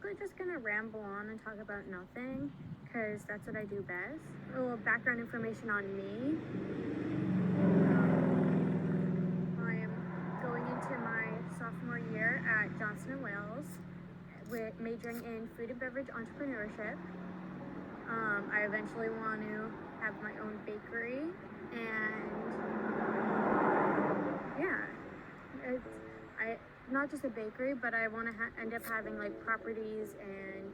basically just gonna ramble on and talk about nothing because that's what I do best. A little background information on me. I am going into my sophomore year at Johnson & Wales with majoring in food and beverage entrepreneurship. I eventually want to have my own bakery, and yeah, I not just a bakery, but I want to end up having like properties and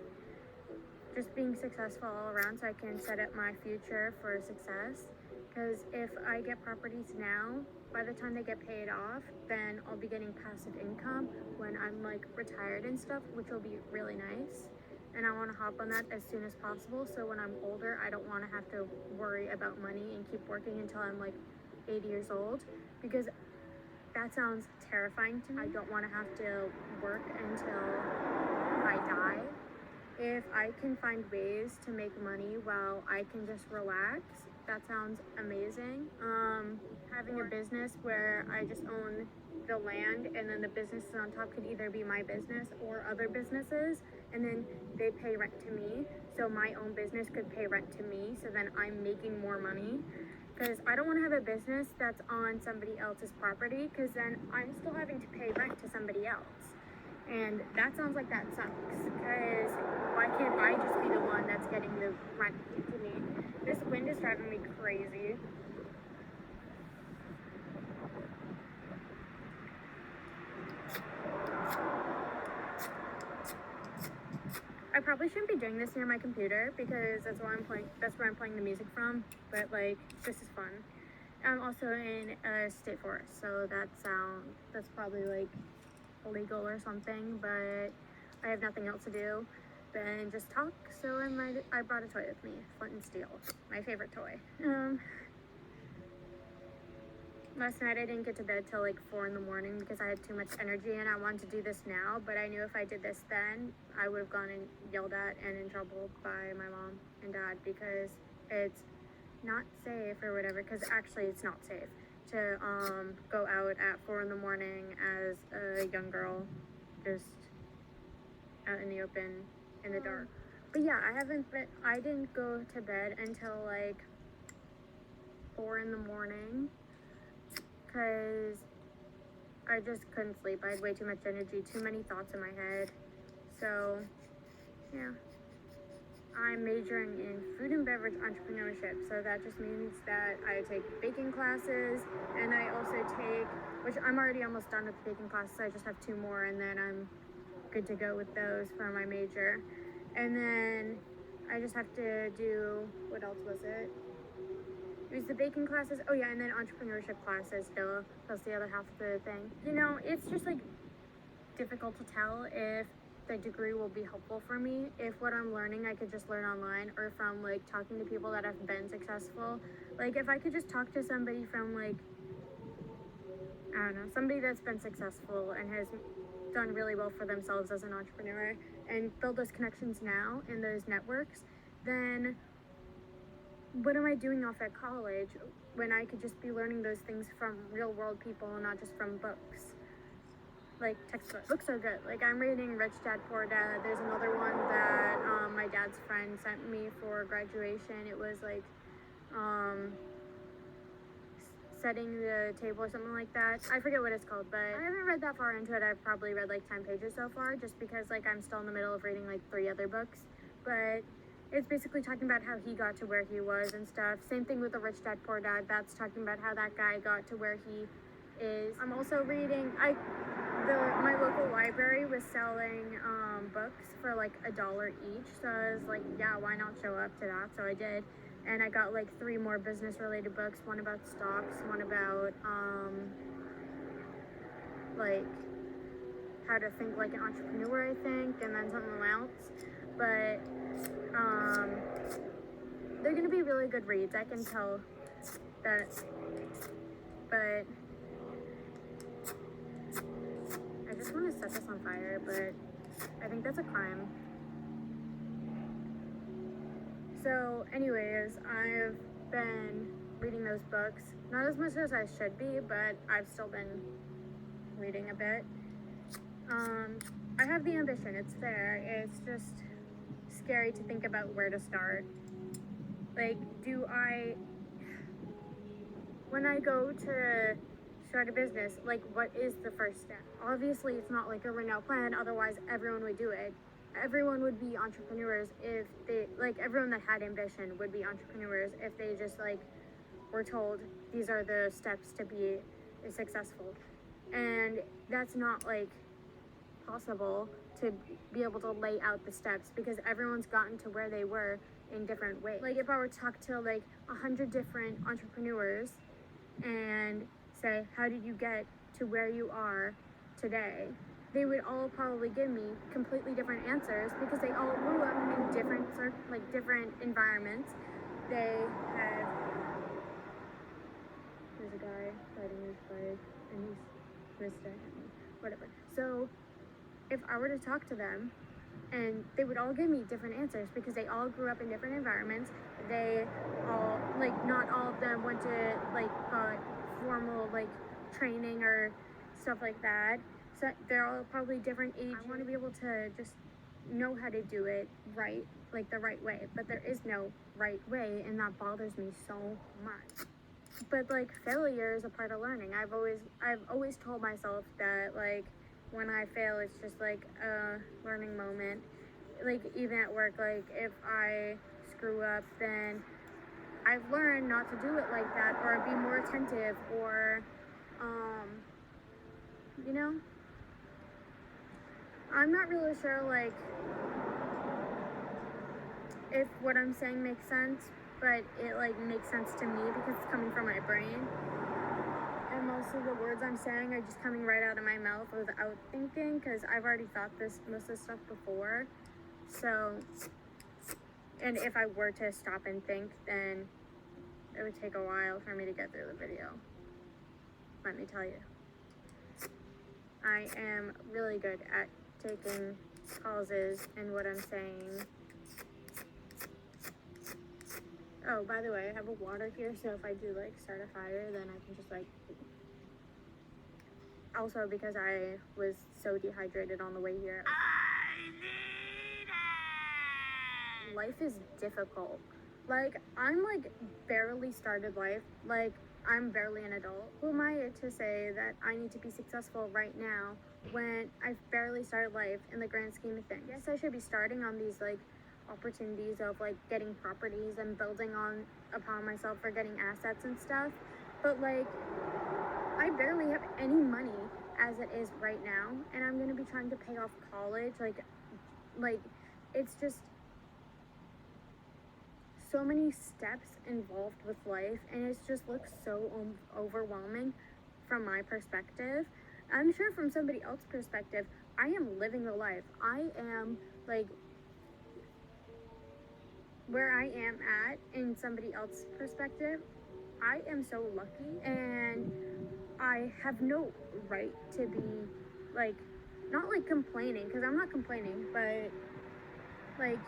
just being successful all around so I can set up my future for success. Because if I get properties now, by the time they get paid off, then I'll be getting passive income when I'm like retired and stuff, which will be really nice. And I want to hop on that as soon as possible, so when I'm older I don't want to have to worry about money and keep working until I'm like 80 years old, because that sounds terrifying to me. I don't want to have to work until I die. If I can find ways to make money while I can just relax, that sounds amazing. Having a business where I just own the land and then the businesses on top could either be my business or other businesses, and then they pay rent to me. So my own business could pay rent to me, so then I'm making more money. Because I don't want to have a business that's on somebody else's property, because then I'm still having to pay rent to somebody else. And that sounds like that sucks, because why can't I just be the one that's getting the rent to me? This wind is driving me crazy. I probably shouldn't be doing this near my computer because that's where I'm playing the music from, but like, this is fun. I'm also in a state forest, so that's probably like illegal or something, but I have nothing else to do than just talk, so I brought a toy with me, Flint and Steel, my favorite toy. Last night I didn't get to bed till like 4 in the morning because I had too much energy and I wanted to do this now, but I knew if I did this then, I would have gone and yelled at and in trouble by my mom and dad, because it's not safe or whatever, because actually it's not safe to go out at 4 in the morning as a young girl, just out in the open in the dark. But yeah, I didn't go to bed until like 4 in the morning because I just couldn't sleep. I had way too much energy, too many thoughts in my head. So yeah, I'm majoring in food and beverage entrepreneurship, so that just means that I take baking classes, and I also take, which I'm already almost done with the baking classes, so I just have 2 more and then I'm good to go with those for my major. And then I just have to do, what else was it? It was the baking classes, oh yeah, and then entrepreneurship classes still, plus the other half of the thing. You know, it's just like difficult to tell if the degree will be helpful for me, if what I'm learning I could just learn online, or from like talking to people that have been successful. Like if I could just talk to somebody from like, I don't know, somebody that's been successful and has done really well for themselves as an entrepreneur and build those connections now in those networks, then what am I doing off at college when I could just be learning those things from real world people and not just from books? Like textbooks. Books are good. Like I'm reading Rich Dad Poor Dad. There's another one that my dad's friend sent me for graduation. It was like setting the table or something like that. I forget what it's called, but I haven't read that far into it. I've probably read like 10 pages so far, just because like I'm still in the middle of reading like 3 other books. But it's basically talking about how he got to where he was and stuff. Same thing with the Rich Dad Poor Dad. That's talking about how that guy got to where he is. I'm also reading, my local library was selling books for like $1 each, so I was like, yeah, why not show up to that? So I did, and I got like 3 more business related books, one about stocks, one about like how to think like an entrepreneur, I think, and then something else. But they're gonna be really good reads, I can tell that. But I just want to set this on fire, but I think that's a crime. So anyways, I've been reading those books, not as much as I should be, but I've still been reading a bit. I have the ambition, it's there. It's just scary to think about where to start. Like, when I go to start a business, like, what is the first step? Obviously, it's not like a written out plan, otherwise, everyone would do it. Everyone would be entrepreneurs if they, like, everyone that had ambition would be entrepreneurs if they just, like, were told these are the steps to be successful. And that's not, like, possible to be able to lay out the steps because everyone's gotten to where they were in different ways. Like, if I were to talk to, like, 100 different entrepreneurs and say, how did you get to where you are today? They would all probably give me completely different answers because they all grew up in different environments. They have, there's a guy riding his bike and he's missed it, whatever. So if I were to talk to them, and they would all give me different answers because they all grew up in different environments. They all, like, not all of them went to, like, formal, like, training or stuff like that. So they're all probably different ages. I want to be able to just know how to do it right, like the right way. But there is no right way, and that bothers me so much. But, like, failure is a part of learning. I've always told myself that, like, when I fail, it's just like a learning moment. Like, even at work, like, if I screw up, then I've learned not to do it like that, or be more attentive, or, you know? I'm not really sure, like, if what I'm saying makes sense, but it, like, makes sense to me because it's coming from my brain. And most of the words I'm saying are just coming right out of my mouth without thinking because I've already thought most of this stuff before. So, and if I were to stop and think, then it would take a while for me to get through the video. Let me tell you. I am really good at taking pauses in what I'm saying. Oh, by the way, I have a water here, so if I do, like, start a fire, then I can just, like... Also, because I was so dehydrated on the way here. I need it! Life is difficult. Like, I'm, like, barely started life. Like, I'm barely an adult. Who am I to say that I need to be successful right now when I've barely started life in the grand scheme of things? Yes, I should be starting on these, like, opportunities of, like, getting properties and building upon myself for getting assets and stuff. But, like, I barely have any money as it is right now, and I'm gonna be trying to pay off college. Like, it's just so many steps involved with life, and it just looks so overwhelming from my perspective. I'm sure from somebody else's perspective, I am living the life. I am, like, where I am at in somebody else's perspective. I am so lucky, and I have no right to be, like, not, like, complaining, because I'm not complaining, but, like,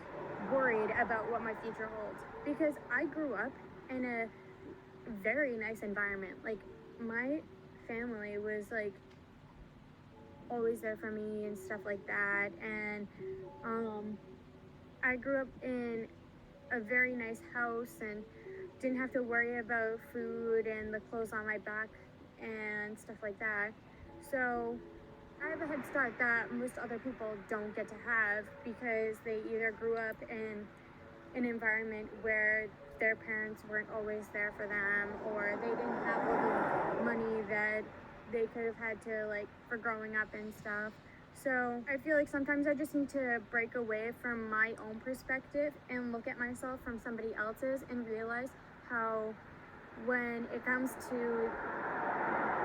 worried about what my future holds. Because I grew up in a very nice environment. Like, my family was, like, always there for me and stuff like that. And, I grew up in a very nice house and didn't have to worry about food and the clothes on my back and stuff like that. So I have a head start that most other people don't get to have because they either grew up in an environment where their parents weren't always there for them, or they didn't have all the money that they could have had to, like, for growing up and stuff. So I feel like sometimes I just need to break away from my own perspective and look at myself from somebody else's and realize how, when it comes to,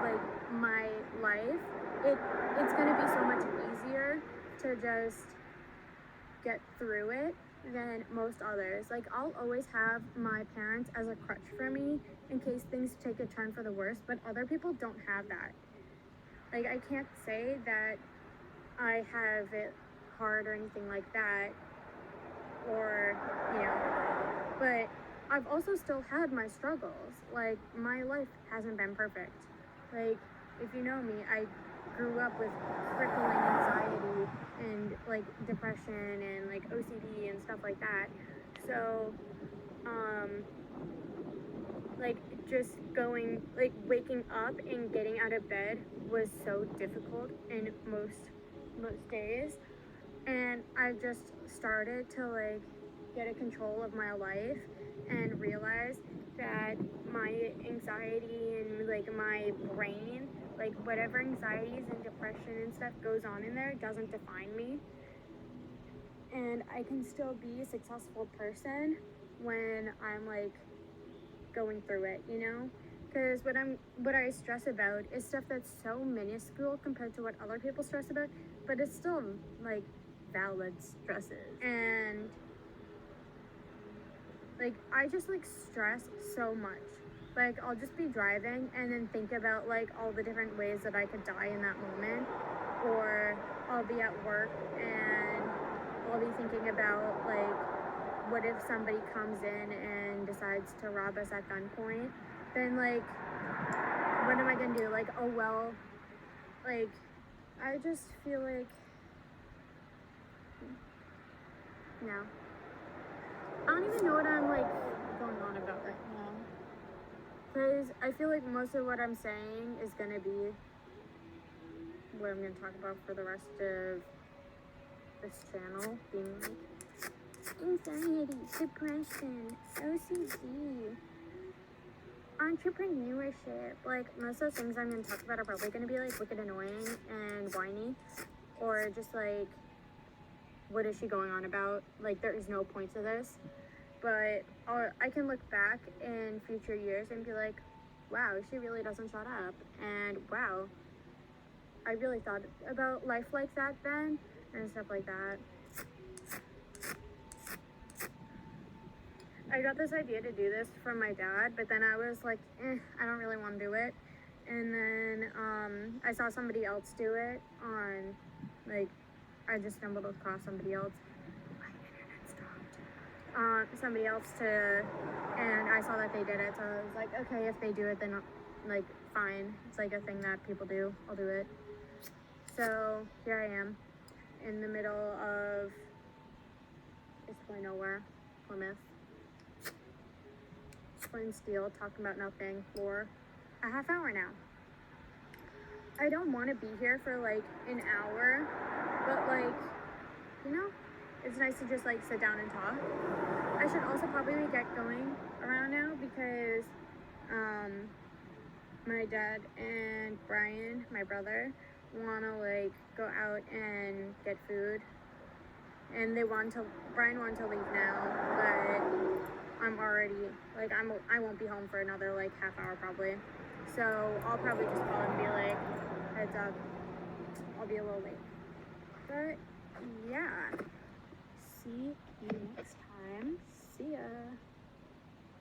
like, my life, it's gonna be so much easier to just get through it than most others. Like, I'll always have my parents as a crutch for me in case things take a turn for the worse, but other people don't have that. Like, I can't say that I have it hard or anything like that, or, you know, but I've also still had my struggles. Like, my life hasn't been perfect. Like, if you know me, I grew up with crippling anxiety. like depression and like OCD and stuff like that. So, like just going, like waking up and getting out of bed was so difficult in most days, and I just started to like get a control of my life and realize that my anxiety and like my brain, like whatever anxieties and depression and stuff goes on in there doesn't define me, and I can still be a successful person when I'm like going through it, you know? Because what I stress about is stuff that's so minuscule compared to what other people stress about, but it's still like valid stresses. And like I just like stress so much. Like I'll just be driving and then think about like all the different ways that I could die in that moment, or I'll be at work and I'll be thinking about like what if somebody comes in and decides to rob us at gunpoint, then like what am I gonna do? Like, oh well, like I just feel like no, I don't even know what I'm like going on about right now, because I feel like most of what I'm saying is gonna be what I'm gonna talk about for the rest of this channel, being like anxiety, depression, OCD, entrepreneurship. Like most of the things I'm gonna talk about are probably gonna be like wicked annoying and whiny, or just like what is she going on about? Like there is no point to this. But I can look back in future years and be like, wow, she really doesn't shut up, and wow, I really thought about life like that then, and stuff like that. I got this idea to do this from my dad, but then I was like, I don't really want to do it. And then I saw somebody else do it on, like, I just stumbled across somebody else. My internet stopped. Somebody else and I saw that they did it, so I was like, okay, if they do it, then, like, fine. It's like a thing that people do. I'll do it. So here I am in the middle of basically nowhere, Plymouth. Plain steel, talking about nothing for a half hour now. I don't want to be here for like an hour, but like, you know, it's nice to just like sit down and talk. I should also probably get going around now because my dad and Brian, my brother, want to like go out and get food, and Brian wanted to leave now, but I'm already, like, I won't be home for another, like, half hour probably. So I'll probably just call and be like, heads up, I'll be a little late. But, yeah. See you next time. See ya.